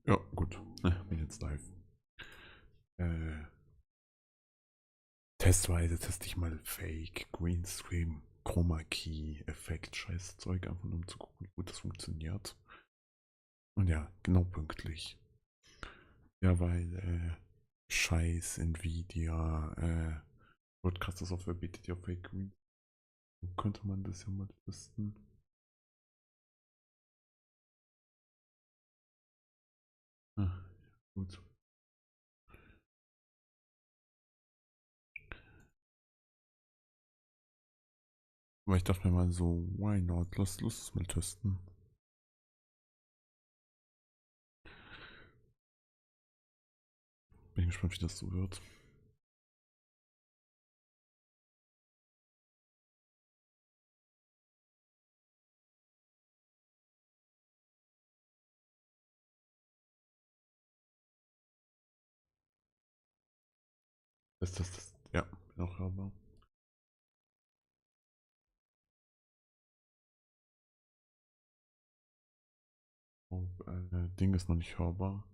Ja, gut. Bin jetzt live. Äh, Testweise teste ich mal Fake, Greenscreen, Chroma Key, Effekt, scheiß Zeug, einfach nur um zu gucken, wie gut das funktioniert. Und ja, genau pünktlich. Ja, weil, scheiß Nvidia, Broadcaster Software bietet ja Fake Green. Könnte man das ja mal testen. Ah, gut. Aber ich dachte mir mal so, why not? Lass es mal testen. Bin gespannt, wie das so wird. Das. Ja, bin auch hörbar. Oh, Ding ist noch nicht hörbar.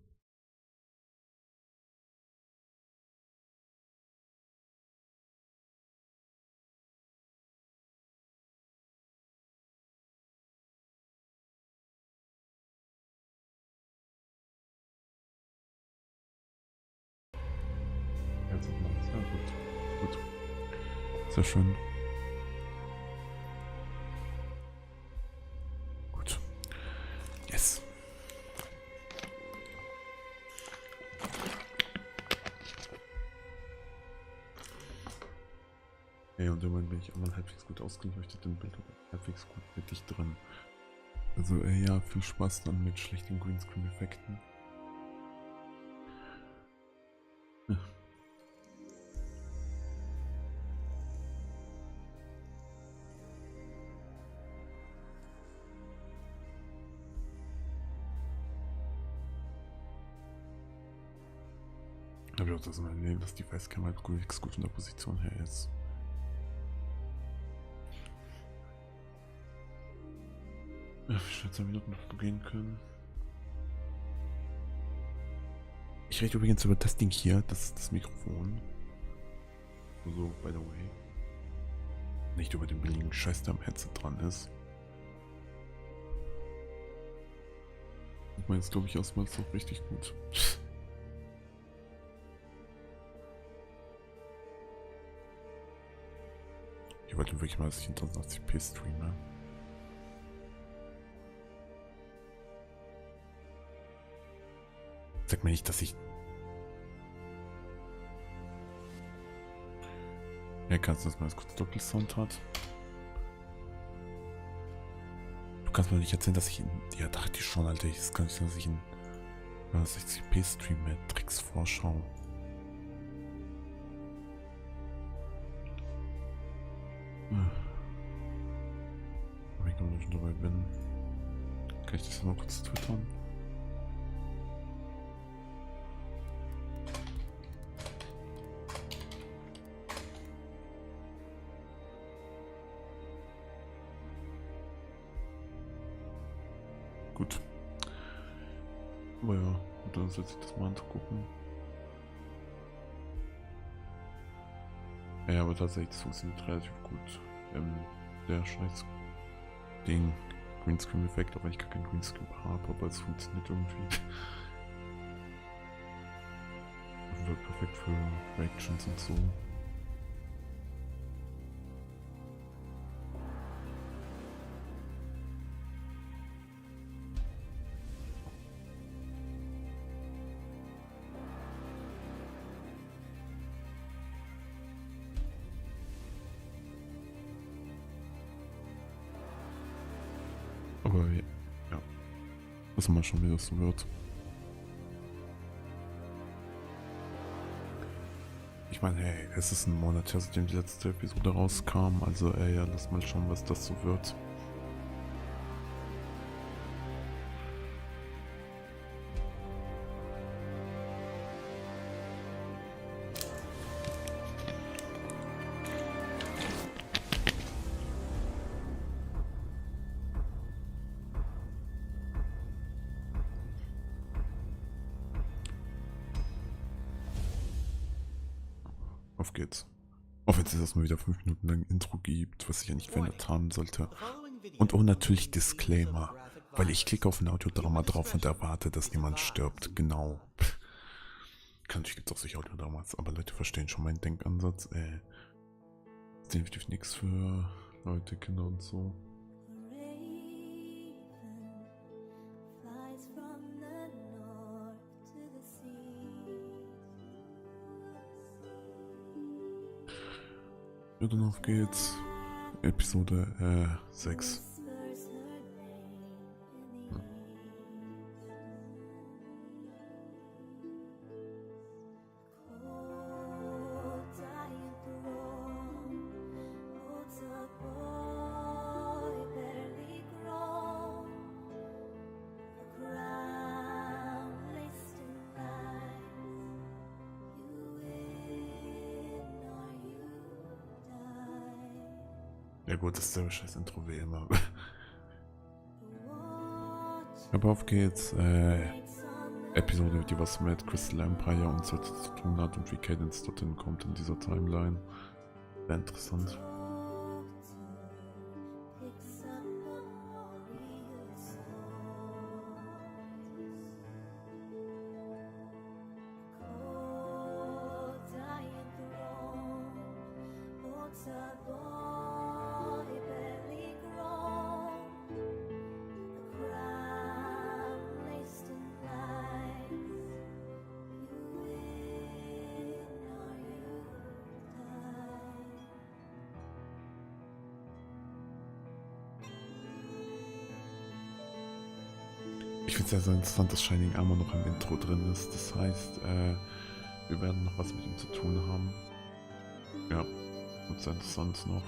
Jetzt hat man es. Ja, gut. Gut. Sehr schön. Gut. Yes. Ja, und immerhin bin ich auch mal halbwegs gut ausgeleuchtet im Bild und halbwegs gut mit dich drin. Also, ja, viel Spaß dann mit schlechten Greenscreen-Effekten. Ja. Habe ich auch das mal erlebt, dass die Facecam halt gut in der Position her ist. Ja, wie schnell 2 Minuten noch gehen können. Ich rede übrigens über das Ding hier, das ist das Mikrofon. So, by the way. Nicht über den billigen Scheiß, der am Headset dran ist. Ich meine, jetzt glaube ich erstmal so richtig gut. Ich wollte wirklich mal, dass ich in 1080p streame. Sag mir nicht, dass ich... Ja, kannst du das mal kurz Doppelsound hat? Du kannst mir nicht erzählen, dass ich in... Ja, dachte ich schon, Alter. Das kann nicht sein, dass ich in 60p streame. Tricks Vorschau. Wenn ich noch schon dabei bin, kann ich das mal kurz twittern? Gut. Aber ja, und dann setze ich das mal anzugucken. Ja, aber tatsächlich, das funktioniert relativ gut. Der scheiß Ding, Greenscreen-Effekt, auch wenn ich gar keinen Greenscreen habe, aber es funktioniert irgendwie. Und wird perfekt für Reactions und so. Aber ja, wissen wir schon, wie das so wird. Ich meine, hey, es ist ein Monat her, seitdem die letzte Episode rauskam, also ja, lass mal schauen, was das so wird. auf geht's. Auch wenn es jetzt erstmal wieder 5 Minuten lang Intro gibt, was ich ja nicht verändert haben sollte. Und auch natürlich Disclaimer, weil ich klicke auf ein Audiodrama drauf und erwarte, dass niemand stirbt. Genau. Natürlich gibt es auch solche Audiodramas, aber Leute verstehen schon meinen Denkansatz. Ist definitiv nichts für Leute, Kinder und so. Ja, dann auf geht's. Episode 6. Ja gut, das ist der scheiß Intro wie immer. Aber auf geht's. Episode, die was mit Crystal Empire und so zu tun hat und wie Cadence dorthin kommt in dieser Timeline. Sehr interessant. Ich finde es ja so interessant, dass Shining Armor noch im Intro drin ist. Das heißt, wir werden noch was mit ihm zu tun haben. Ja, und sehr interessant noch.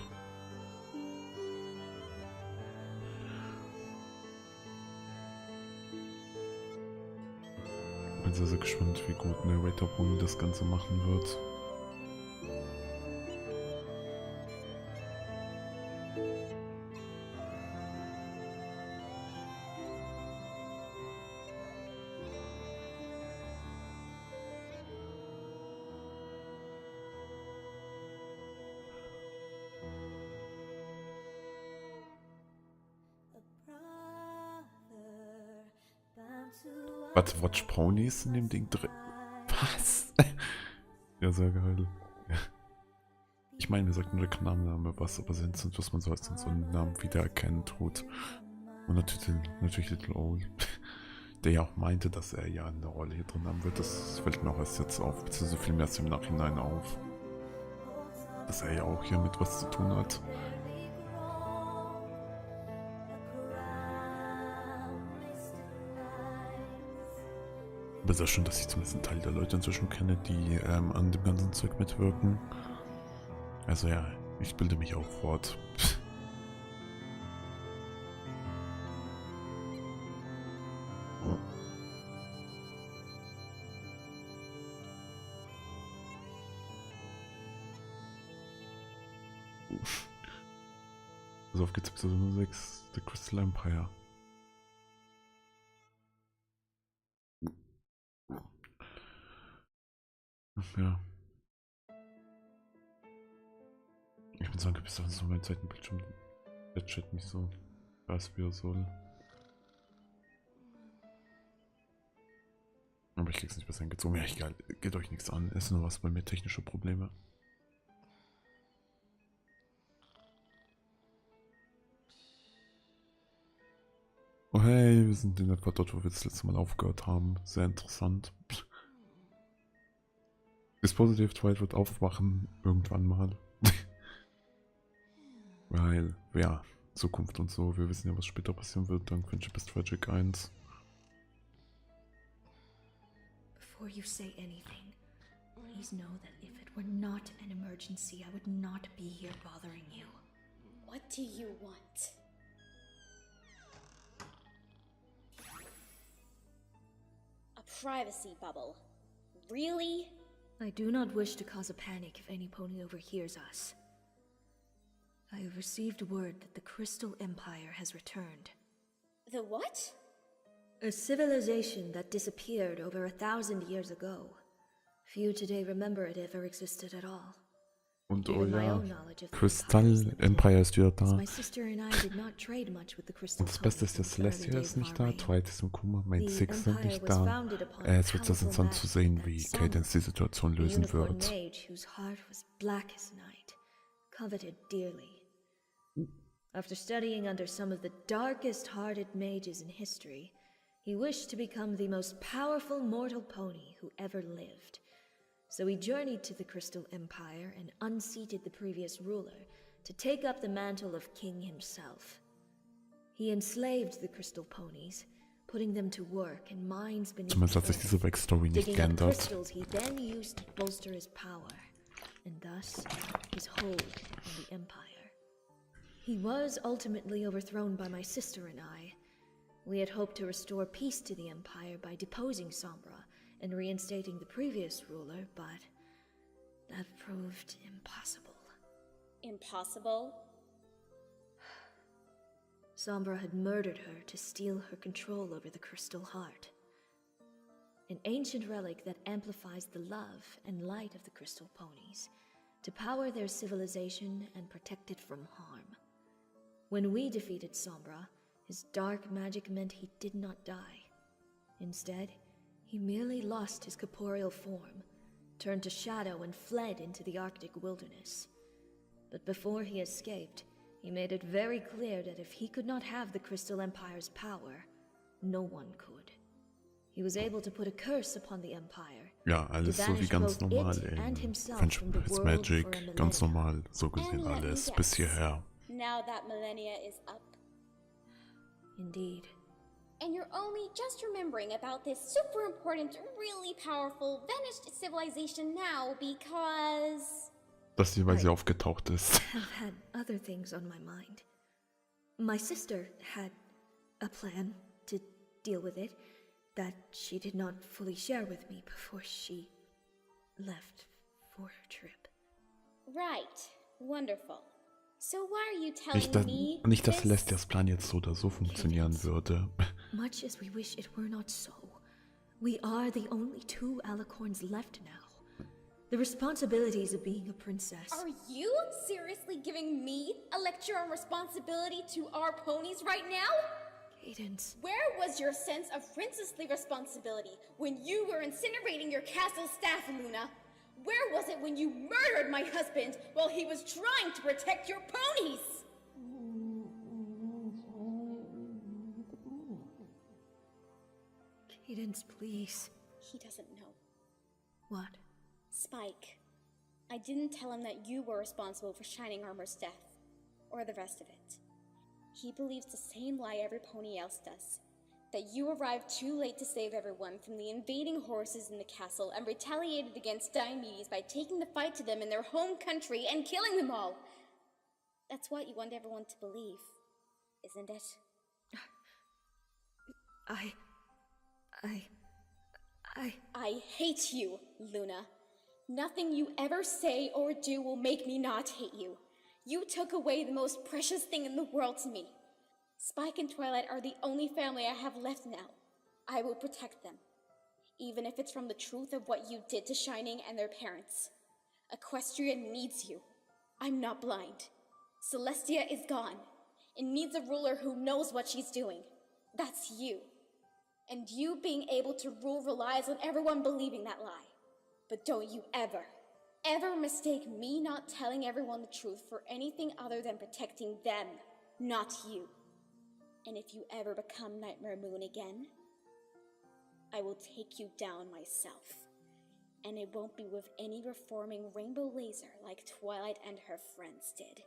Ich bin sehr, sehr gespannt, wie gut Narrator Pony das Ganze machen wird. Warte, Watch Ponies in dem Ding drin? Was? Ja, sehr geil. Ja. Ich meine, wir sagten der Knallname was, aber sind was man so als so einen Namen wiedererkennen tut. Und natürlich Little Owl, der ja auch meinte, dass er ja eine Rolle hier drin haben wird. Das fällt mir auch erst jetzt auf, beziehungsweise viel mehr erst im Nachhinein auf. Dass er ja auch hier mit was zu tun hat. Aber sehr schön, dass ich zumindest einen Teil der Leute inzwischen kenne, die an dem ganzen Zeug mitwirken. Also ja, ich bilde mich auch fort. Also auf geht's Episode 6, The Crystal Empire. Ja. Ich bin so angepisst, dass mein Seitenbildschirm der Chat nicht so weiß, wie er soll. Aber ich krieg's nicht besser hingezogen. Ja, egal. Geht euch nichts an. Ist nur was bei mir technische Probleme. Oh hey, wir sind in etwa dort, wo wir das letzte Mal aufgehört haben. Sehr interessant. Das Positive Twilight wird aufwachen irgendwann mal. Weil, ja, Zukunft und so. Wir wissen ja, was später passieren wird, dank Friendship is Tragic 1. Before you say anything, please know that if it were not an emergency, I would not be here bothering you. What do you want? A privacy bubble. Really? I do not wish to cause a panic if any pony overhears us. I have received word that the Crystal Empire has returned. The what? A civilization that disappeared over 1,000 years ago. Few today remember it ever existed at all. Und oh Even my ja, own knowledge of the Crystal Empire is limited, Empire ist wieder as da. my sister and I did not trade much with the crystal Und das Beste ist, der ponies in the early Celestia days ist of nicht our da, reign. Twilight ist im Koma, Main The Six sind Empire nicht was da. founded upon Es wird sehr powerful interessant zu magic sehen, that wie Sombra, Cadence die Situation the lösen unicorn wird. mage whose heart was black as night, coveted dearly. After studying under some of the darkest-hearted mages in history, he wished to become the most powerful mortal pony who ever lived. So he journeyed to the Crystal Empire and unseated the previous ruler to take up the mantle of king himself. He enslaved the crystal ponies, putting them to work in mines beneath Zumindest hat the sich diese earth. Backstory nicht Digging up geändert. crystals he then used to bolster his power, and thus his hold on the Empire. He was ultimately overthrown by my sister and I. We had hoped to restore peace to the Empire by deposing Sombra and reinstating the previous ruler, but that proved impossible. Impossible? Sombra had murdered her to steal her control over the Crystal Heart, an ancient relic that amplifies the love and light of the crystal ponies to power their civilization and protect it from harm. When we defeated Sombra, his dark magic meant he did not die. Instead, he merely lost his corporeal form, turned to shadow and fled into the Arctic wilderness. But before he escaped, he made it very clear that if he could not have the Crystal Empire's power, no one could. He was able to put a curse upon the Empire. Ja, alles so wie ganz normal in Friendship with Magic. Ganz normal, so gesehen And let me alles bis guess. hierher. Now that millennia is up, Indeed. and you're only just remembering about this super important, really powerful, vanished civilization now because... Dass sie, weil sie aufgetaucht ist. I've had other things on my mind. My sister had a plan to deal with it that she did not fully share with me before she left for her trip. Right. Wonderful. So why are you Nicht, telling me nicht, dass this? Celestias Plan jetzt so oder so funktionieren würde. Much as we wish it were not so, we are the only two alicorns left now. The responsibilities of being a princess. Are you seriously giving me a lecture on responsibility to our ponies right now? Cadence. Where was your sense of princessly responsibility when you were incinerating your castle staff, Luna? Where was it when you murdered my husband while he was trying to protect your ponies? Cadence, please. He doesn't know. What? Spike, I didn't tell him that you were responsible for Shining Armor's death, or the rest of it. He believes the same lie every pony else does, that you arrived too late to save everyone from the invading horses in the castle and retaliated against Diomedes by taking the fight to them in their home country and killing them all. That's what you want everyone to believe, isn't it? I hate you, Luna. Nothing you ever say or do will make me not hate you. You took away the most precious thing in the world to me. Spike and Twilight are the only family I have left now. I will protect them, even if it's from the truth of what you did to Shining and their parents. Equestria needs you. I'm not blind. Celestia is gone. It needs a ruler who knows what she's doing. That's you. And you being able to rule relies on everyone believing that lie. But don't you ever mistake me not telling everyone the truth for anything other than protecting them, not you. And if you ever become Nightmare Moon again, I will take you down myself. And it won't be with any reforming rainbow laser like Twilight and her friends did.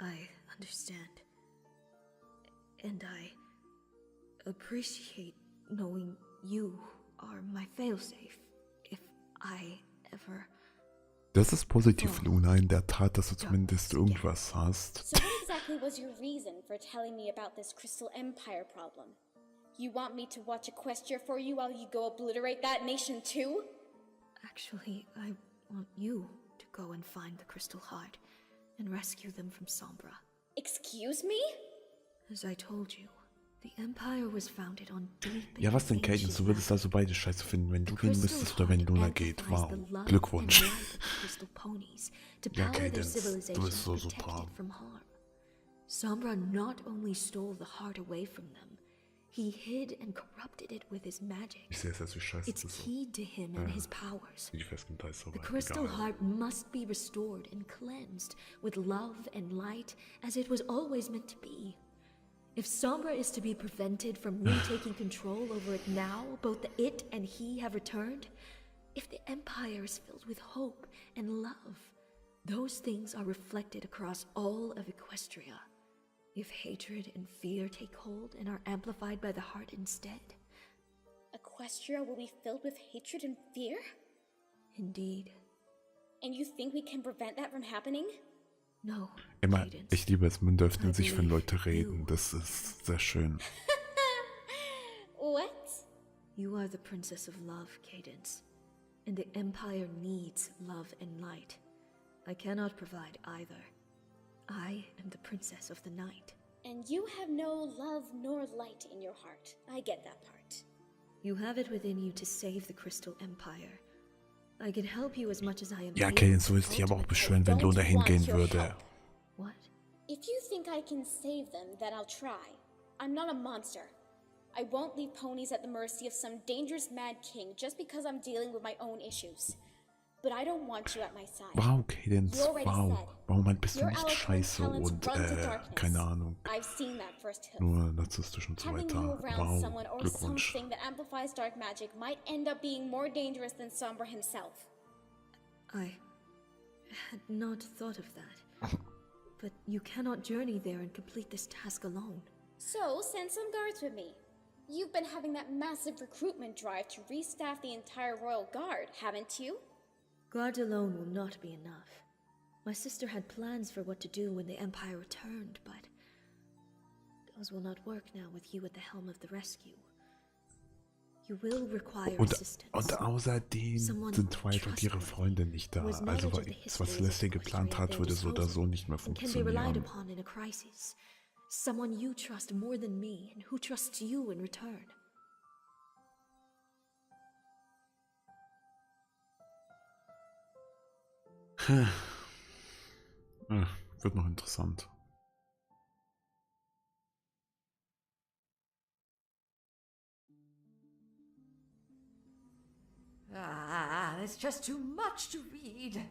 I understand. And I appreciate knowing you are my failsafe if I ever... Das ist positiv, Luna, in der Tat, dass du zumindest irgendwas hast. So what exactly was your reason for telling me about this Crystal Empire problem? You want me to watch Equestria for you while you go obliterate that nation too? Actually, I want you to go and find the Crystal Heart and rescue them from Sombra. Excuse me? As I told you, The Empire was founded on deep Ja, was denn, Cadence? Du würdest also beide scheiße finden, wenn du gehen müsstest oder wenn Luna geht. Wow, Glückwunsch. Ja, Cadence, du bist so super. Sombra not only stole the heart away from them, he hid and corrupted it with his magic. Ich sehe es jetzt, wie scheiße It's das ist. keyed to him and his powers. Die Festplatte ist so The weit, crystal egal. heart must be restored and cleansed with love and light as it was always meant to be. If Sombra is to be prevented from retaking control over it now, both the it and he have returned. If the Empire is filled with hope and love, those things are reflected across all of Equestria. If hatred and fear take hold and are amplified by the heart instead. Equestria will be filled with hatred and fear? Indeed. And you think we can prevent that from happening? No, Immer, Cadence. ich liebe es, Münder öffnen sich, wenn Leute reden. Das ist sehr schön. What? You are the Princess of Love, Cadence. And the Empire needs love and light. I cannot provide either. I am the Princess of the Night. And you have no love nor light in your heart. I get that part. You have it within you to save the Crystal Empire. I can help you as much as I am Ja, able, Cadence, du but würdest dich aber auch ultimately- beschweren, wenn Luna hingehen würde. What? If you think I can save them, then I'll try. I'm not a monster. I won't leave ponies at the mercy of some dangerous mad king just because I'm dealing with my own issues. But I don't want you at my side. Wow, Cadence, You already wow. said. Warum bist du Your nicht eloquent scheiße talents und, run to darkness. keine Ahnung, I've seen that firsthand. nur narzisstisch und so Having you weiter. around Wow, someone or Glückwunsch. something that amplifies dark magic might end up being more dangerous than Sombra himself. I had not thought of that. But you cannot journey there and complete this task alone. So, send some guards with me. You've been having that massive recruitment drive to restaff the entire Royal Guard, haven't you? Guards alone will not be enough. My sister had plans for what to do when the Empire returned, but those will not work now with you at the helm of the rescue. You will require assistance. Und außerdem sind Twilight und ihre Freunde nicht da. Also was Leslie geplant hat, würde so oder so nicht mehr and can be relied funktionieren. upon in a crisis. Someone you trust more than me and who trusts you in return. Wird noch interessant. There's just too much to read.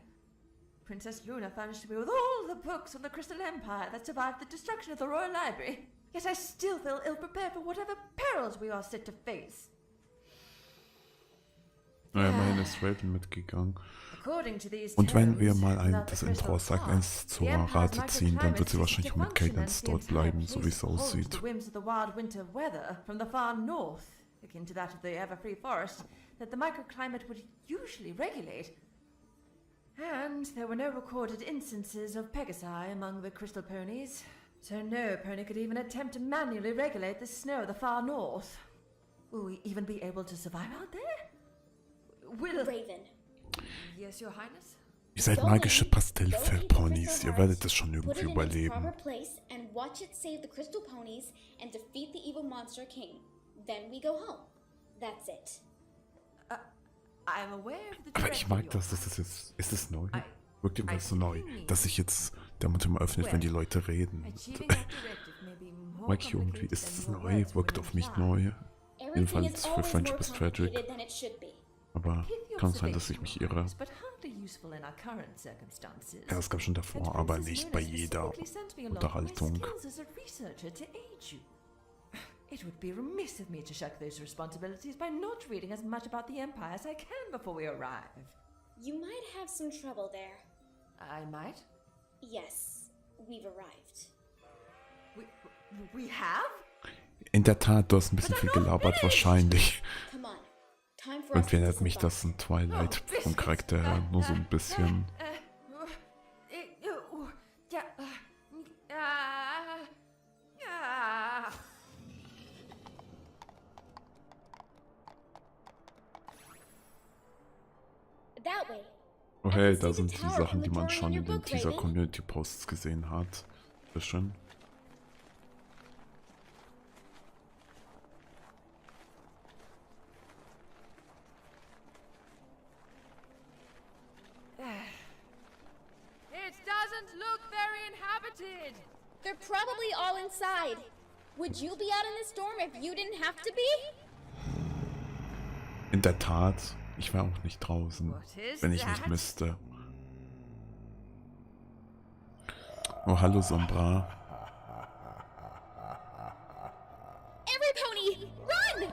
Princess Luna furnished me with all the books on the Crystal Empire that survived the destruction of the Royal Library. Yet I still feel ill-prepared for whatever perils we are set to face. Naja, immerhin ist Raven mitgegangen. According to these Und wenn wir terms, mal without das the Intro crystal ausAkt heart, 1 zur the Empire's Rate ziehen, dann wird sie microclimate wahrscheinlich auch mit ceases to function Cadence and the dort entire bleiben, so wie place es beholds aussieht. the whims of the wild winter weather from the far north, akin to that of the ever-free forest, that the microclimate would usually regulate. And there were no recorded instances of Pegasi among the crystal ponies, so no pony could even attempt to manually regulate the snow of the far north. Will we even be able to survive out there? Will... Raven. Yes, Your Highness? Ihr seid magische Pastellfellponys, ihr werdet es schon Put it irgendwie in its überleben. proper place and watch it save the crystal ponies and defeat the evil monster king. Then we go home. That's it. I'm aware of the Aber ich direction, mag Your das, das ist jetzt, ist es neu? I- Wirkt irgendwas so neu, dass sich jetzt der Mund immer öffnet, wenn die Leute reden. Achieving that directive may be more Mag ich irgendwie, complicated ist es than your neu, words wirkt would auf mich imply. neu. Everything Jedenfalls is für always Friendship more is Tragic. complicated than it should be. Aber Pithy kann sein, dass ich mich irre. observations, but hardly useful in our current circumstances. Ja, das gab schon davor, And aber Princess nicht Luna bei jeder specifically sent me along Unterhaltung. my skills as a researcher to aid you. It would be remiss of me to shuck those responsibilities by not reading as much about the Empire as I can before we arrive. You might have some trouble there. I might. Yes, we've arrived. We have? In der Tat, du hast ein bisschen viel gelabert, wahrscheinlich. Come on. Time for us Irgendwie to erinnert mich das disembark. an Twilight vom Charakter her, nur so ein bisschen. That way. Oh hey, da sind die Sachen, die man schon in den Teaser-Community-Posts gesehen hat. Bisschen. They're probably all inside. Would you be out in the storm if you didn't have to be? In der Tat, ich wäre auch nicht draußen, wenn ich nicht müsste. Oh, hallo Sombra. Every pony, run!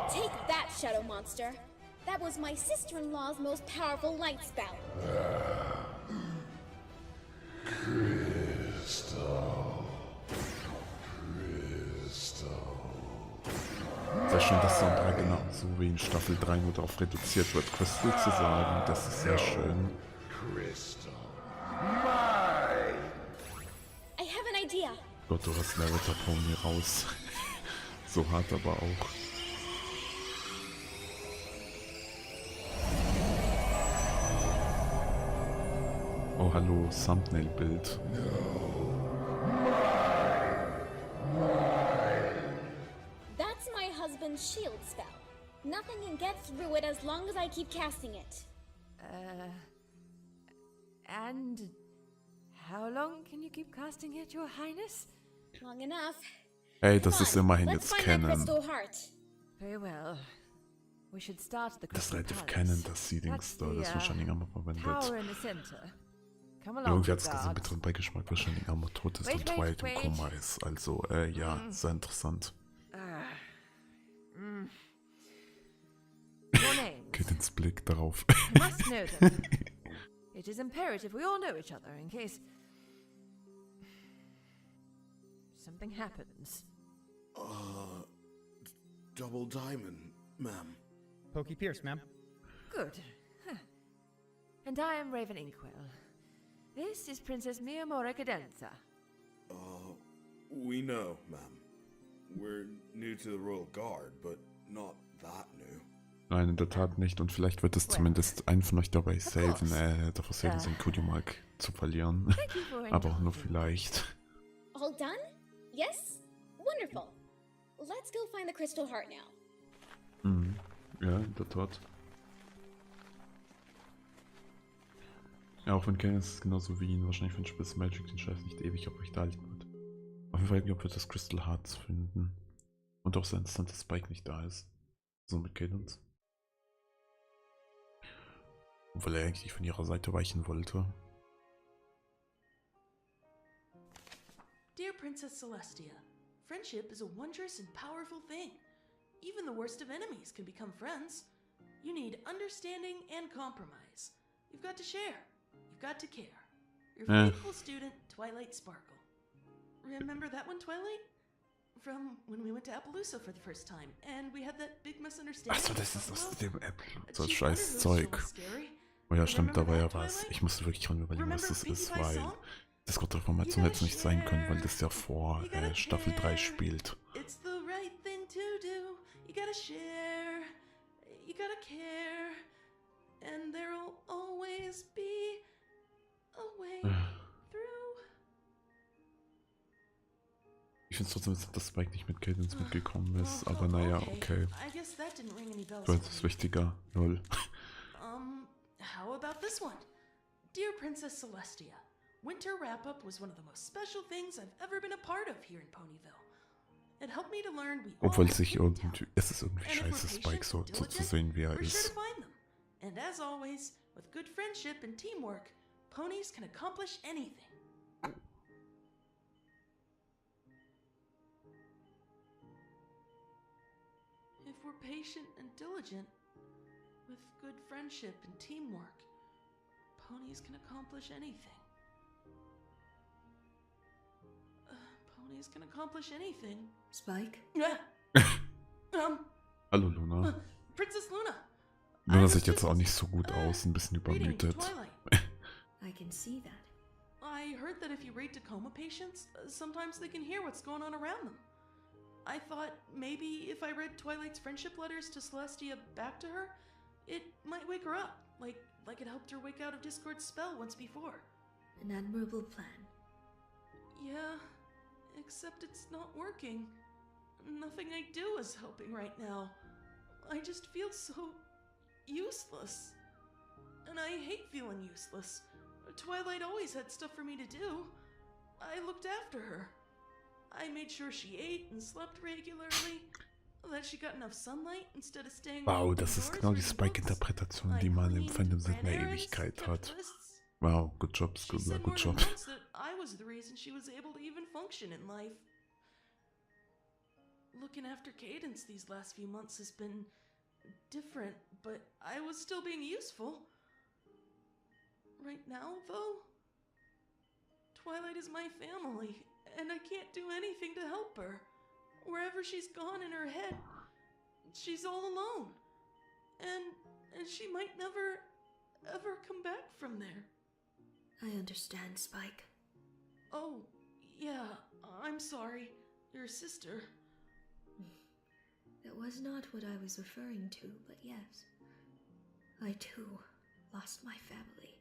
Take that, Shadow Monster. That was my sister-in-law's most powerful light spell. Sehr schön, dass Sombra genau so wie in Staffel 3 nur darauf reduziert wird, Crystal zu sagen. Das ist sehr schön. I have an idea. Gott, du hast Narrator Pony raus. So hart aber auch. Oh, hallo, Thumbnail-Bild. That's my husband's shield spell. Nothing can get through it as long as I keep casting it. And how long can you keep casting it, Your Highness? Long enough. Ey, das ist immerhin Let's jetzt find that Canon. crystal heart. Very well. We should start the Das ist Crystal relativ Palace. Canon, das Seedings That's da, das the, wahrscheinlich einmal verwendet. tower in the center. Come along, Irgendwie hat es diesen guards. bitteren Beigeschmack, wahrscheinlich einmal tot ist und Twilight im Koma ist. Also, ja, sehr interessant. Your names. Geht ins Blick darauf. You must know them. It is imperative we all know each other in case something happens. Double diamond, ma'am. Pokey Pierce, ma'am. Good. Huh. And I am Raven Inkwell. This is Princess Miyamura Cadenza. We know, ma'am. We're new to the Royal Guard, but not that new. Nein, in der Tat nicht. Und vielleicht wird es zumindest einen von euch dabei saven, davor saven, sein Kudimark zu verlieren. Thank you for Aber auch nur indulging. vielleicht. All done? Yes? Wonderful. Let's go find the crystal heart now. Mhm. Ja, in der Tat. Ja, auch wenn Canon ist genauso wie ihn, wahrscheinlich von Spitz Magic den Scheiß nicht ewig aufrechterhalten wird. Auf jeden Fall, ob wir das Crystal Hearts finden. Und auch sein instantes Spike nicht da ist. So mit Cadence. Obwohl er eigentlich von ihrer Seite weichen wollte. Dear Princess Celestia, friendship is a wondrous and powerful thing. Even the worst of enemies can become friends. You need understanding and compromise. You've got to share. You've got to care. Your faithful student, Twilight Sparkle. Remember that one, Twilight? From when we went to Appaloosa for the first time, and we had that big misunderstanding. Achso, das ist aus dem App. So Chief scheiß Wonder Zeug. was scary. Oh ja, stimmt, da war ja Remember that, was. Twilight? Ich musste wirklich dran überlegen, was Remember das ist, Pinkie Pie's weil song? das Grundinformation jetzt nicht sein können, weil das ja vor You gotta Staffel 3 care. spielt. It's the right thing to do. You gotta share. You gotta care. And there'll always be a way through. Ich finde es trotzdem, dass Spike nicht mit Cadence mitgekommen ist, aber naja, okay. I guess that didn't ring any bells. So, for jetzt ist me. wichtiger. Null. How about this one? Dear Princess Celestia, Winter Wrap-Up was one of the most special things I've ever been a part of here in Ponyville. It helped me to learn we all Obwohl have sich hidden irgendwie, talents. es ist irgendwie And if we're scheiße, patient Spike so and zu diligent, sehen, wie er we're sure ist. to find them. And as always, with good friendship and teamwork, ponies can accomplish anything. If we're patient and diligent, with good friendship and teamwork, ponies can accomplish anything. Ponies can accomplish anything. Spike? Hallo Luna. Princess Luna. Luna sieht jetzt auch nicht so gut aus, ein bisschen Reading übermüdet. Twilight. I can see that. I heard that if you read to coma patients, sometimes they can hear what's going on around them. I thought maybe if I read Twilight's friendship letters to Celestia back to her, it might wake her up, like it helped her wake out of Discord's spell once before. An admirable plan. Yeah, Except it's not working. Nothing I do is helping right now. I just feel so useless. And I hate feeling useless. Twilight always had stuff for me to do. I looked after her. I made sure she ate and slept regularly, that she got enough sunlight instead of staying Wow, das ist genau die Spike-Interpretation, die man im Fandom seit einer Ewigkeit hat. Wow, good job, Scribbler, good job. I was the reason she was able to even function in life. Looking after Cadence these last few months has been different, but I was still being useful. Right now, though, Twilight is my family, and I can't do anything to help her. Wherever she's gone in her head, she's all alone. And she might never, ever come back from there. I understand, Spike. Oh, yeah, I'm sorry. Your sister. That was not what I was referring to, but yes. I too lost my family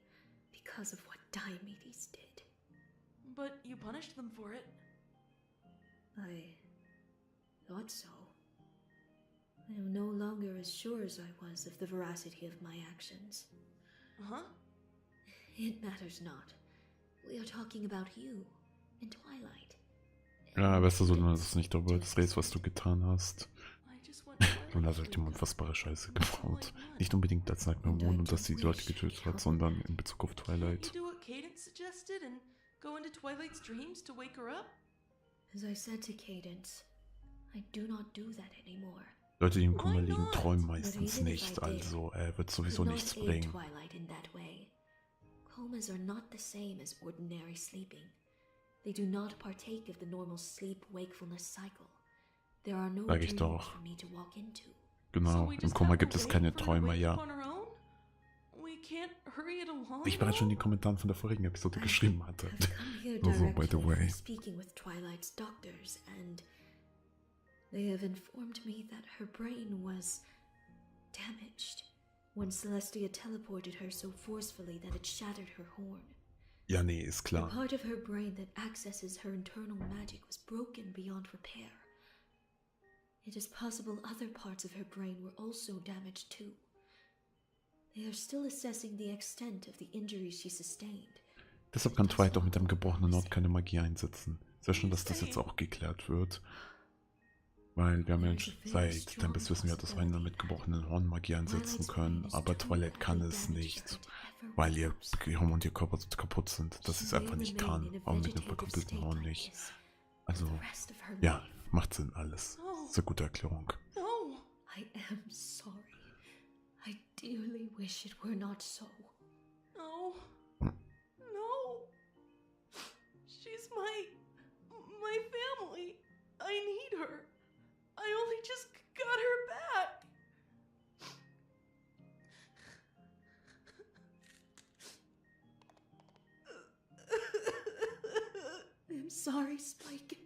because of what Diomedes did. But you punished them for it. I thought so. I am no longer as sure as I was of the veracity of my actions. Huh? It matters not. We are talking about you and Twilight. Ja, besser so, dass es nicht darüber redest, was du getan hast. Und er hat ihm unfassbare Scheiße gebaut. Nicht unbedingt als Nackmamon und dass sie die Leute getötet hat, sondern in Bezug auf Twilight. As I said to Cadence, I do not do that anymore. Leute, die im Kummer liegen, träumen meistens nicht, also er wird sowieso nichts bringen. Comas are not the same as ordinary sleeping. They do not partake of the normal sleep-wakefulness cycle. There are no dreams for me to walk into. Genau, im Koma gibt es keine Träume, ja. Wie ich bereits schon in den Kommentaren von der vorigen Episode geschrieben hatte. Also, by the way. Speaking with Twilight's doctors, and they have informed me that her brain was damaged when Celestia teleported her so forcefully that it shattered her horn. Ja, nee, ist klar. The part of her brain that accesses her internal magic was broken beyond repair. It is possible other parts of her brain were also damaged too. They are still assessing the extent of the injuries she sustained. Deshalb kann Twilight auch mit einem gebrochenen Ort keine Magie einsetzen. Sehr schön, dass das jetzt auch geklärt wird. Weil wir haben ja seit Tempest wissen wir, dass wir eine mit gebrochenen Horn Magie einsetzen können, aber Twilight kann es nicht, weil ihr Gehirn und ihr Körper so kaputt sind, dass sie es einfach nicht kann, aber mit einem verkrüppelten Horn nicht. Also, ja, macht Sinn alles. Das ist eine gute Erklärung. I am sorry. I dearly wish it were not so. No. No. She's my family. I need her. I only just got her back. I'm sorry, Spike.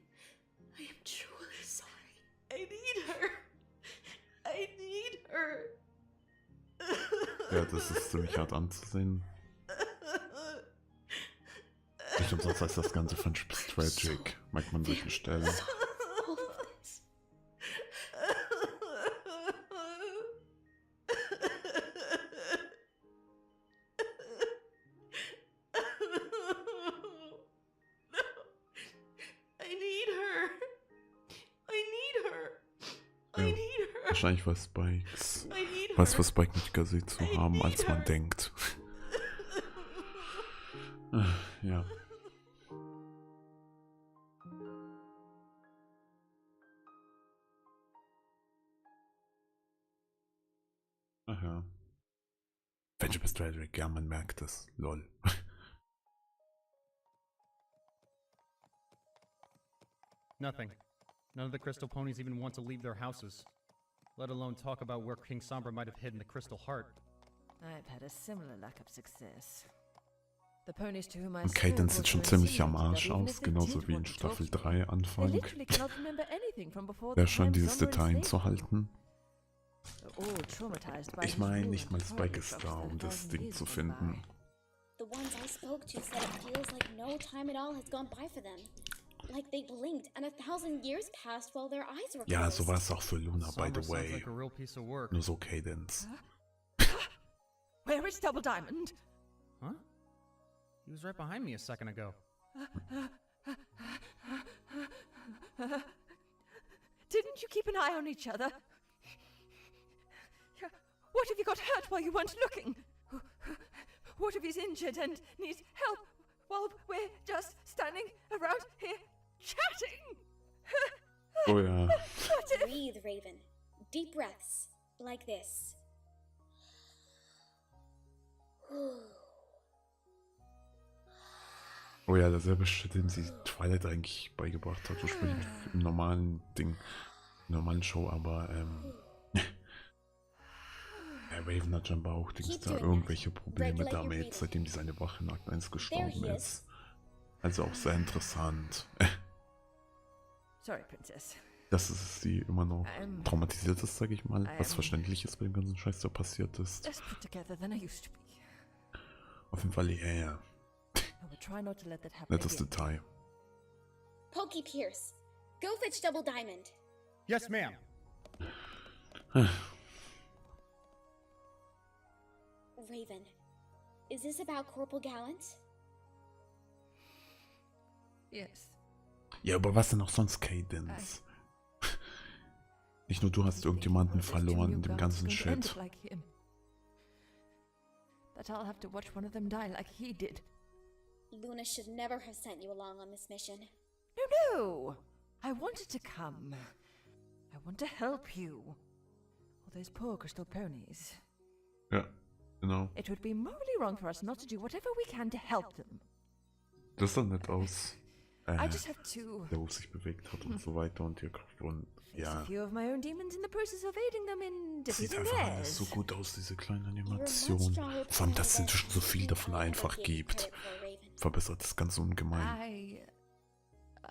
I am truly sorry. I need her. I need her. Ja, das ist ziemlich hart anzusehen. Nicht umsonst heißt das Ganze Friendship is tragic, merkt man solche Stellen. Wahrscheinlich war Spikes. Was Spike nötiger sie zu haben, als man denkt. Ja. Ach ja. Friendship is tragic, ja, man merkt es. Lol. Nothing. None of the crystal ponies even want to leave their houses. Let alone talk about where King Sombra might have hidden the crystal heart. I've had a similar lack of success. The ponies to whom I Und Cadence sieht schon ziemlich am Arsch aus, genauso wie in Staffel 3 Anfang. Wäre schon dieses Detail einzuhalten. Ich meine, nicht mal Spike ist da, um das Ding zu finden. The ones I spoke to said it feels like no time at all has gone by for them. Like they blinked and 1,000 years passed while their eyes were closed. Ja, so war es auch für Luna, by Sombra the sounds way. like a real piece of work. Nur so Cadence. Where is Double Diamond? Huh? He was right behind me a second ago. Didn't you keep an eye on each other? What if you got hurt while you weren't looking? What if he's injured and needs help while we're just standing around here chatting? Oh ja. What if... Breathe, Raven. Deep breaths. Like this. Oh ja, derselbe Shit, den sie Twilight eigentlich beigebracht hat, ursprünglich im normalen Ding, normalen Show, aber ja, Raven hat scheinbar auch da irgendwelche Probleme damit, seitdem die seine Wache in Akt 1 gestorben ist. Also auch sehr interessant. Sorry, Princess. Dass es sie immer noch traumatisiert ist, sag ich mal, was verständlich ist bei dem ganzen Scheiß, der passiert ist. Less put together than I used to be. Auf jeden Fall, ja. I will try not to let that happen Nettes again. Detail. Pokey Pierce. Go fetch Double Diamond. Yes, ma'am. Raven. Is this about Corporal Gallant? Yes. Ja, aber was denn auch sonst, Cadence? Nicht nur du hast irgendjemanden verloren in dem ganzen Shit. That I'll have to watch one of them die like he did. Luna should never have sent you along on this mission. No! I wanted to come. I want to help you. All those poor crystal ponies. Ja, genau. It would be morally wrong for us not to do whatever we can to help them. Das sah nett aus. I just have to Der Ruf sich bewegt hat und so weiter und hier und face a ja. few of my own demons in the process of aiding them in Sieht defeating einfach alles so theirs. gut aus, diese kleine Animation. Vor allem, dass es inzwischen so viel davon einfach gibt. Verbessert das Ganze ungemein.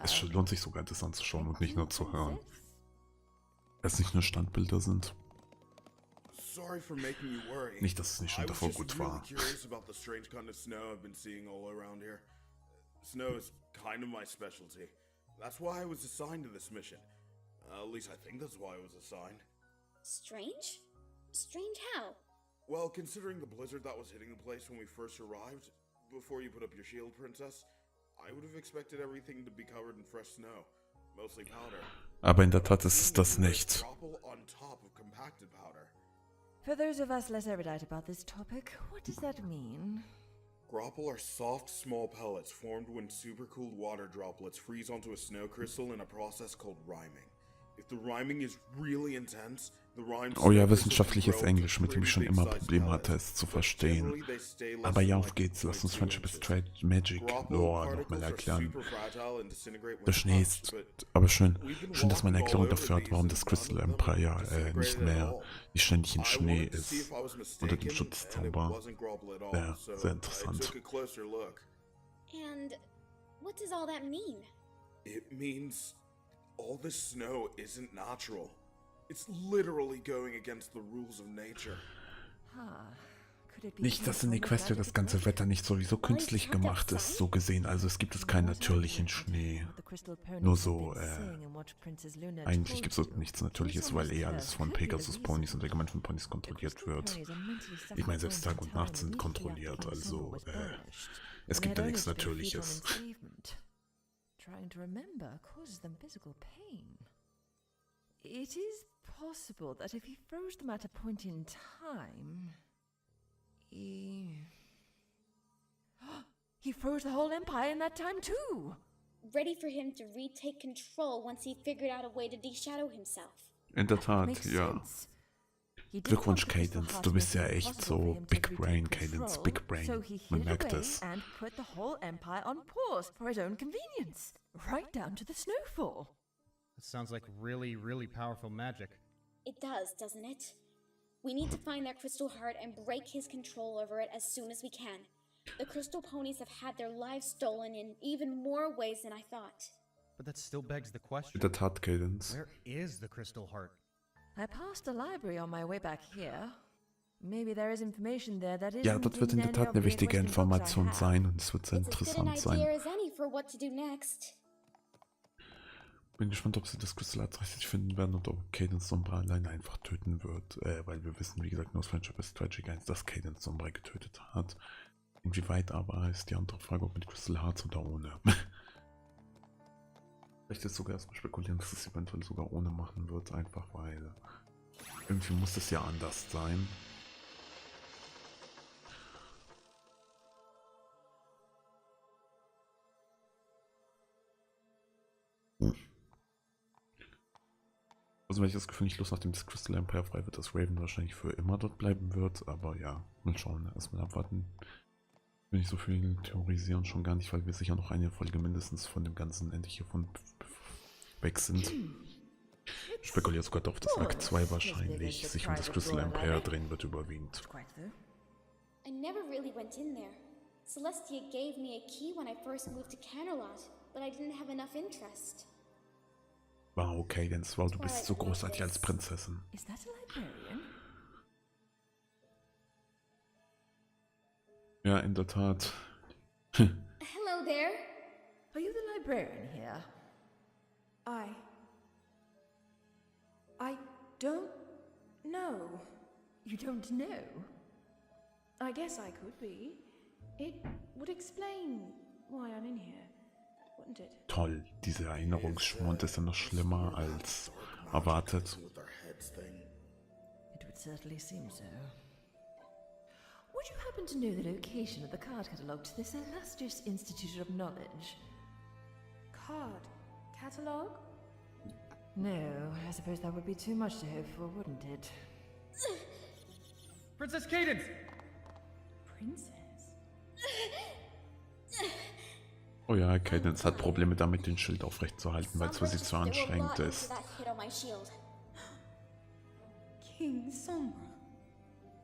Es lohnt sich sogar, das anzuschauen und nicht nur zu hören. Weil es nicht nur Standbilder sind. Sorry for making you worry. Nicht, dass es nicht schon I was davor just gut really war. curious about the strange kind of snow I've been seeing all around here. Snow is kind of my specialty. That's why I was assigned to this mission. At least I think that's why I was assigned. Strange? Strange how? Well, considering the blizzard that was hitting the place when we first arrived, before you put up your shield, Princess, I would have expected everything to be covered in fresh snow, mostly powder. Aber in der Tat ist es das nicht. Grapple on top of compacted powder. For those of us less erudite about this topic, what does that mean? Grapple are soft, small pellets formed when supercooled water droplets freeze onto a snow crystal in a process called rhyming. If the rhyming is really intense, the rhymes... Oh ja, wissenschaftliches Englisch, mit dem ich schon immer Probleme hatte, es zu verstehen. Aber ja, auf geht's, lass uns Friendship is Magic nochmal erklären. Der Schnee ist... Aber schön, dass man eine Erklärung dafür hat, warum das Crystal Empire nicht mehr nicht ständig in Schnee ist. Unter dem Schutzzauber. Ja, sehr interessant. And what does all that mean? It means all this snow isn't natural. It's literally going against the rules of nature. Nicht, dass in Equestria das ganze Wetter nicht sowieso künstlich gemacht ist, so gesehen. Also es gibt es keinen natürlichen Schnee. Nur so, eigentlich gibt es nichts Natürliches, weil alles von Pegasus-Ponys und allgemein von Ponys kontrolliert wird. Ich meine, selbst Tag und Nacht sind kontrolliert, also es gibt da nichts Natürliches. Trying to remember causes them physical pain. It is possible that if he froze them at a point in time, he froze the whole empire in that time too. Ready for him to retake control once he figured out a way to deshadow himself. In der Tat, ja. Glückwunsch, Cadence, du bist ja echt so Big Brain, Cadence, Big Brain. Man merkt es. And put the whole empire on pause for his own convenience, right down to the snowfall. That sounds like really, really powerful magic. It does, doesn't it? We need to find that crystal heart and break his control over it as soon as we can. The crystal ponies have had their lives stolen in even more ways than I thought. But that still begs the question. In der Tat, Cadence. Where is the crystal heart? I passed the library on my way back here. Maybe there is information there that Ja, dort wird in der Tat eine wichtige Information sein und es wird sehr It's as good an interessant sein. idea as any for what to do next. Bin gespannt, ob sie das Crystal Heart richtig finden werden und ob Cadence Sombra alleine einfach töten wird. Weil wir wissen, wie gesagt, nur aus Friendship is Tragic 1, dass Cadence Sombra getötet hat. Inwieweit aber ist die andere Frage, ob mit Crystal Hearts oder ohne. Vielleicht ist sogar erstmal spekulieren, dass es eventuell sogar ohne machen wird, einfach weil irgendwie muss es ja anders sein. Also wenn ich das Gefühl nicht los, nachdem das Crystal Empire frei wird, dass Raven wahrscheinlich für immer dort bleiben wird, aber ja, mal schauen, erstmal abwarten. Will nicht so viel theorisieren, schon gar nicht, weil wir sicher noch eine Folge mindestens von dem ganzen Ende hiervon weg sind. Ich spekuliere sogar darauf, dass Akt 2 wahrscheinlich sich um das Crystal Empire drehen wird überwiegend. I never really went in there. Celestia gave me a key when I first moved to Camelot, but I didn't have enough interest. Wow, okay, denn wow, du bist so großartig als Prinzessin. Is that a librarian? Ja, in der Tat. Hello there. Are you the librarian here? I don't know. You don't know? I guess I could be. It would explain why I'm in here, wouldn't it? Toll, dieser Erinnerungsschwund ist ja noch schlimmer als erwartet. It would certainly seem so. Would you happen to know the location of the card catalogue to this illustrious institution of knowledge? Card catalogue? No, I suppose that would be too much to hope for, wouldn't it? Princess Cadence! Princess? Oh ja, Cadence hat Probleme damit, den Schild aufrechtzuerhalten, weil es für sie zu anstrengend ist. King Sombra?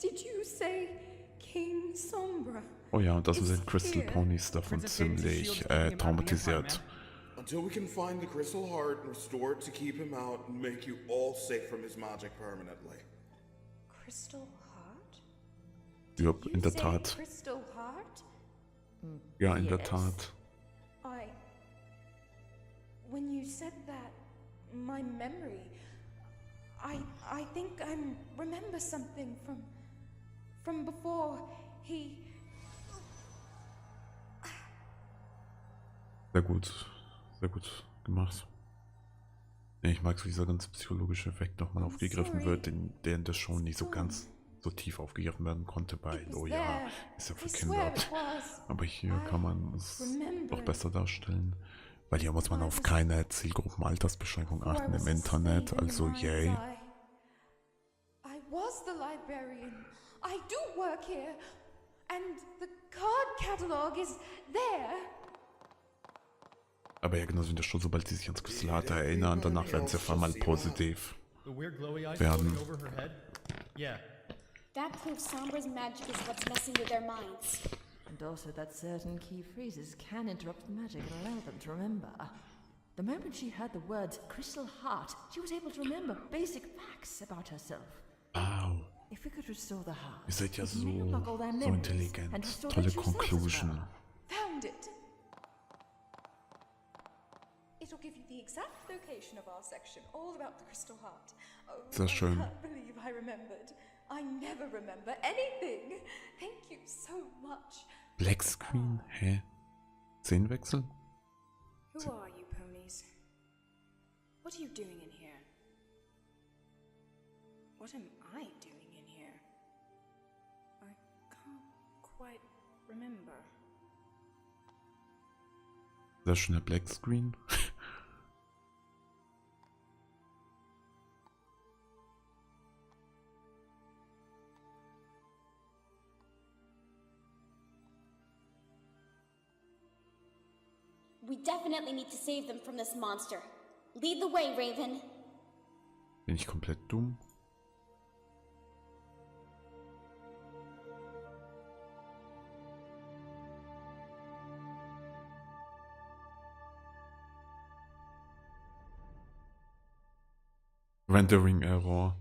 Did you say King Sombra? Oh ja, und das sind Crystal Ponies davon ziemlich traumatisiert. Until we can find the Crystal Heart and restore it to keep him out and make you all safe from his magic permanently. Crystal Heart? Ja, in der Tat. Crystal Heart? Ja, in der Tat. When you said that, my memory, I think I remember something from before he... Sehr gut gemacht. Ja, ich mag so dieser ganze psychologische Effekt nochmal aufgegriffen wird, der in der Show nicht so ganz so tief aufgegriffen werden konnte, weil, oh ja, ist ja für Kinder. Aber hier kann man es doch besser darstellen, weil hier muss man auf keine Zielgruppen-Altersbeschränkung achten im Internet, also yay. I was the librarian. I do work here. And the card catalog is there. Aber ja, genauso in der Show, sobald sie sich ans Crystal Heart erinnern, danach werden sie auf einmal positiv werden. That proves Sombra's magic is what's messing with their minds. And also that certain key phrases can interrupt the magic and allow them to remember. The moment she heard the words Crystal Heart, she was able to remember basic facts about herself. Wow. If we could restore the heart, Ihr seid ja it may unlock all their so memories intelligent. and restore Tolle their true selves as Conclusion. well. Found it. It'll give you the exact location of our section, all about the Crystal Heart. Oh, Sehr schön. I can't believe I remembered. I never remember anything. Thank you so much. Black Screen? Hä? Szenenwechsel? Who are you, ponies? What are you doing in here? What am I doing in here? I can't quite remember. Sehr schöner Black Screen. We definitely need to save them from this monster. Lead the way, Raven. Bin ich komplett dumm? Rendering Error.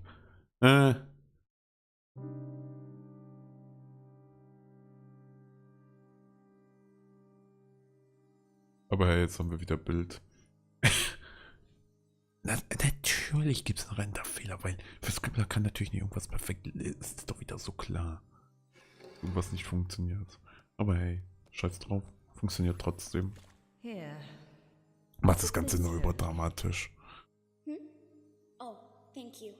Aber hey, jetzt haben wir wieder Bild. Natürlich gibt es einen Renderfehler, weil für Scribbler kann natürlich nicht irgendwas perfekt. Ist doch wieder so klar. Irgendwas nicht funktioniert. Aber hey, scheiß drauf. Funktioniert trotzdem. Here. Macht das Ganze nur überdramatisch. Oh, thank you.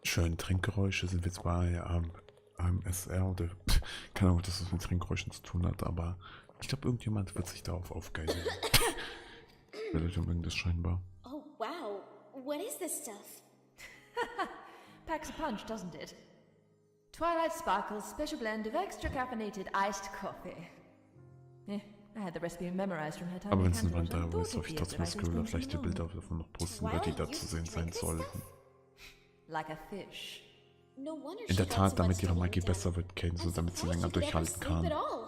Schön, Trinkgeräusche sind jetzt bei AMSR oder keine Ahnung, dass das mit Trinkgeräuschen zu tun hat, aber ich glaube, irgendjemand wird sich darauf aufgeilen. Leute mögen das scheinbar. Oh, wow. What is this stuff? Packs a punch, doesn't it? Twilight Sparkle's special blend of extra caffeinated iced coffee. I had the recipe memorized from her time. Aber wenn es ein Render ist, hoffe ich trotzdem, dass Scribbler vielleicht die Bilder davon noch posten wird, die da zu sehen sein sollten. Like a fish. No wonder In der she got Tat, so damit much ihre to Magie look at. besser wird, Kane, so I'm damit sie surprised länger you could ever durchhalten sleep kann. at all.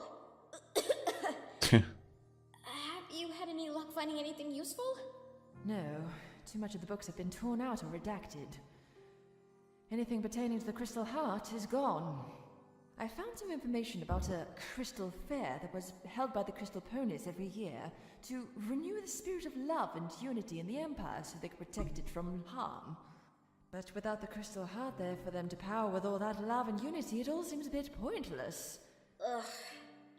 Have you had any luck finding anything useful? No, too much of the books have been torn out or redacted. Anything pertaining to the Crystal Heart is gone. I found some information about a crystal fair that was held by the Crystal Ponies every year to renew the spirit of love and unity in the Empire so they could protect it from harm. But without the Crystal Heart there for them to power with all that love and unity, it all seems a bit pointless. Ugh.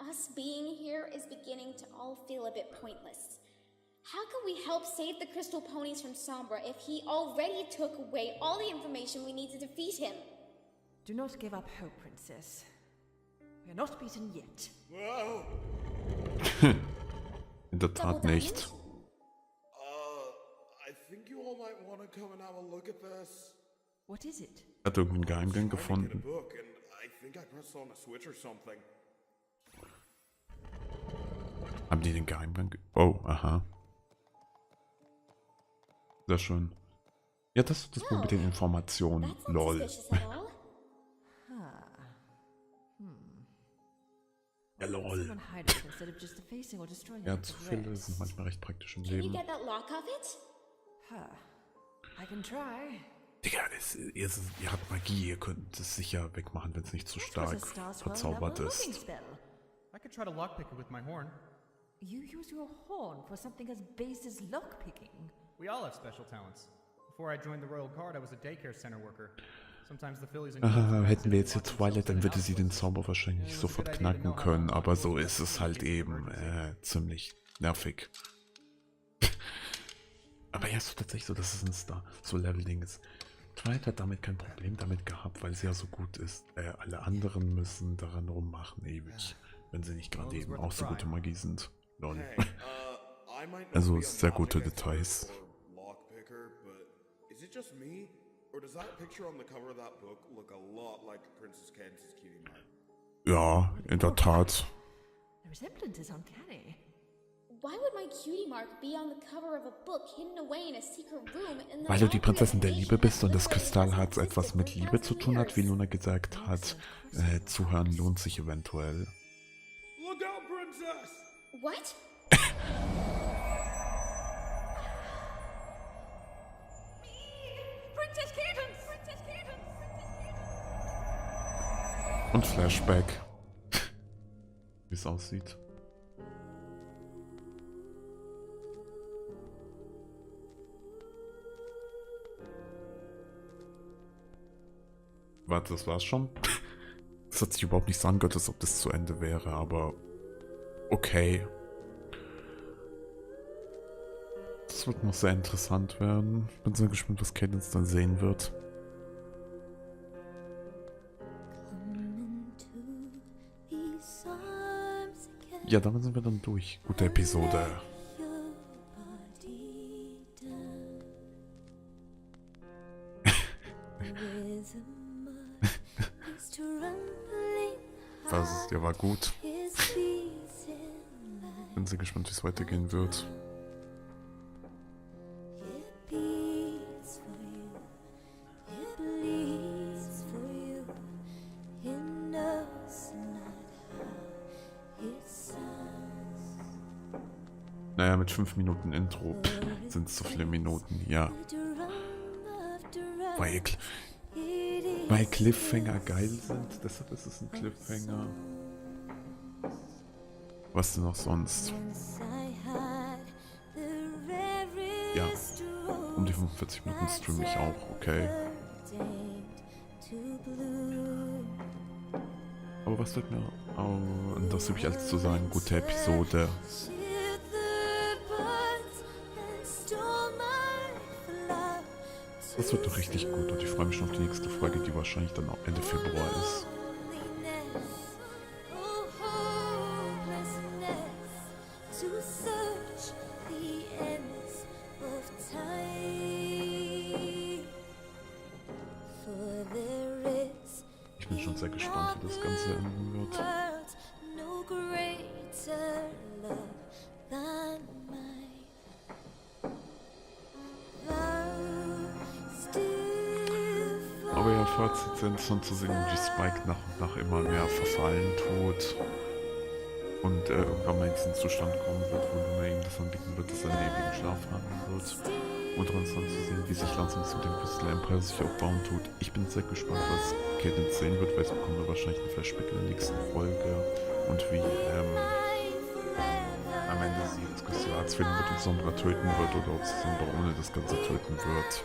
Us being here is beginning to all feel a bit pointless. How can we help save the Crystal Ponies from Sombra if he already took away all the information we need to defeat him? Do not give up hope, Princess. We are not beaten yet. Whoa! In der Tat nicht. I think you all might want to come and have a look at this. What is it? Hat irgendeinen Geheimgang Trying to get a gefunden. book, and I think I pressed on a switch or something. Haben die den Geheimgang? Oh, aha. Sehr schön. Ja, das ist das Problem mit den Informationen. That's not Lol. suspicious at all. Ja, lol. Someone hide it instead of just defacing or destroying Ja, it zu with viele rips. sind manchmal recht praktisch im Can you Leben. get that lock off it? I can try. Digga, ihr habt Magie, ihr könnt es sicher wegmachen, wenn es nicht zu That was stark a Stars World verzaubert level locking ist. spell. I could try to lockpick it with my horn. You use your horn for something as base as lockpicking. We all have special talents. Before I joined the Royal Guard, I was a daycare center worker. Sometimes the fillies and Hätten wir jetzt hier Twilight, dann würde sie den Zauber wahrscheinlich nicht sofort knacken können, aber so ist es halt eben ziemlich nervig. Aber ja, ist doch tatsächlich so, dass es ein Star-So-Level-Ding ist. Twilight hat damit kein Problem damit gehabt, weil sie ja so gut ist. Alle anderen müssen daran rummachen, ewig. Wenn sie nicht gerade eben auch so gute Magie sind. Lol. Hey, I might not Also be a sehr gute magic expert Details. or lockpicker, but is it just me? Or does that picture on the cover of that book look a lot like Princess Candace's cutie mark? Ja, in der Tat. The resemblance is uncanny. Why would my cutie mark be on the cover of a book hidden away in a secret room in the Weil du die library Prinzessin of der a Liebe nation bist und that das literally Kristallharz hasn't etwas mit existed for Liebe zu 1,000 tun hat, wie years. Luna gesagt hat. Zuhören lohnt sich eventuell. Look out, Princess! What? Princess Cadence! Princess Cadence! Und Flashback. Wie es aussieht. Warte, das war's schon? Das hat sich überhaupt nicht so angehört, als ob das zu Ende wäre, aber okay. Das wird noch sehr interessant werden. Bin sehr gespannt, was Cadence dann sehen wird. Ja, damit sind wir dann durch. Gute Episode. Der war gut. Bin sehr gespannt, wie es weitergehen wird. Naja, mit 5 Minuten Intro sind es so viele Minuten, ja. War Weil Cliffhanger geil sind, deshalb ist es ein Cliffhanger. Was denn noch sonst? Ja, um die 45 Minuten streame ich auch, okay. Aber was wird mir und das habe ich als zu sagen, gute Episode. Das wird doch richtig gut und ich freue mich schon auf die nächste Folge, die wahrscheinlich dann auch Ende Februar ist. Ich bin schon sehr gespannt, wie das Ganze enden wird. Aber ja, Fazit sehr interessant zu sehen, wie Spike nach und nach immer mehr verfallen tut. Und irgendwann mal in diesen Zustand kommen wird, wo Luna ihm das anbieten wird, dass er einen ewigen Schlaf haben wird. Und interessant zu sehen, wie sich langsam zu dem Crystal Empire sich aufbauen tut. Ich bin sehr gespannt, was Cadence sehen wird, weil es bekommen wir wahrscheinlich ein Flashback in der nächsten Folge. Und wie am Ende sie ins Crystal finden wird und Sombra töten wird oder ob sie Sombra ohne das Ganze töten wird.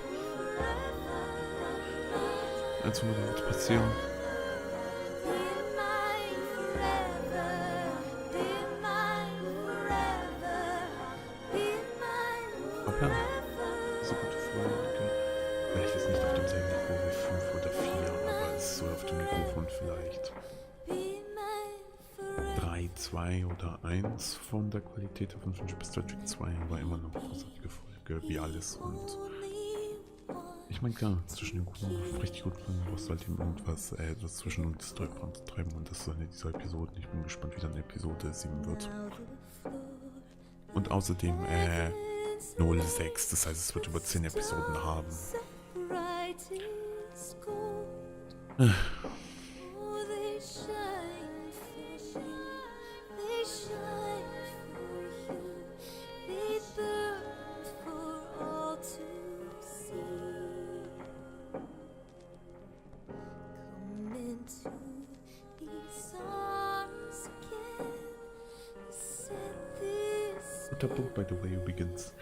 Eins wird passieren. Aber ja, so gute Folge. Vielleicht ist nicht auf demselben Niveau wie 5 oder 4, aber es ist so auf dem Niveau von vielleicht 3, 2 oder 1 von der Qualität von Finch bis Tragic 2, aber immer noch eine großartige Folge, wie alles. Und ich meine, klar, zwischen den guten, richtig guten Folgen brauchst du halt eben irgendwas dazwischen und das treiben und das ist eine dieser Episoden. Ich bin gespannt, wie dann Episode 7 wird. Und außerdem 06, das heißt, es wird über 10 Episoden haben. Guter Punkt, by the way, übrigens.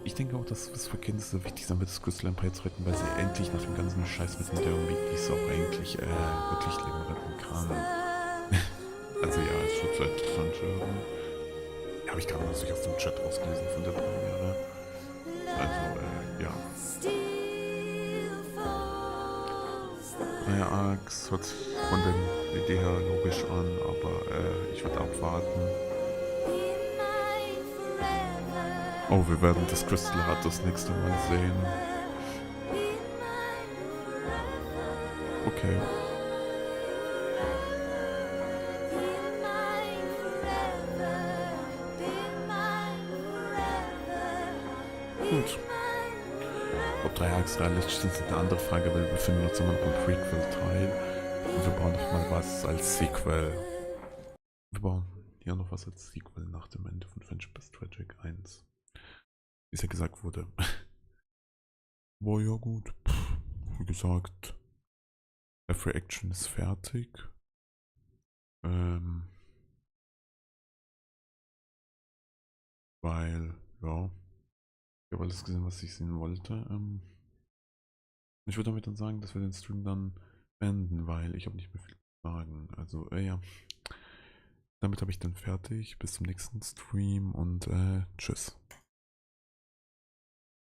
Ich denke auch, dass es für Kinder so wichtig sein wird, das Crystal Empire zu retten, weil sie endlich nach dem ganzen Scheiß mit der Metis auch eigentlich wirklich Leben retten kann. Also ja, es wird sehr interessant werden. Habe ich gerade sich aus dem Chat rausgelesen von der Premiere. Also, ja. Naja, Arx hört sich von der Idee her logisch an, aber ich würde abwarten. Oh, wir werden das Crystal Heart das nächste Mal sehen. Okay. Gut. Ob 3 Arcs realistisch sind, ist eine andere Frage, weil wir befinden uns immer noch im Prequel-Teil. Und wir brauchen noch mal was als Sequel. Wir brauchen ja noch was als Sequel nach dem Ende von Finch bis Tragic 1. Wie es ja gesagt wurde. Boah, ja gut. Wie gesagt, Reaction ist fertig. Weil, ja, ich habe alles gesehen, was ich sehen wollte. Ich würde damit dann sagen, dass wir den Stream dann beenden, weil ich habe nicht mehr viel zu sagen. Also, ja. Damit habe ich dann fertig. Bis zum nächsten Stream und tschüss.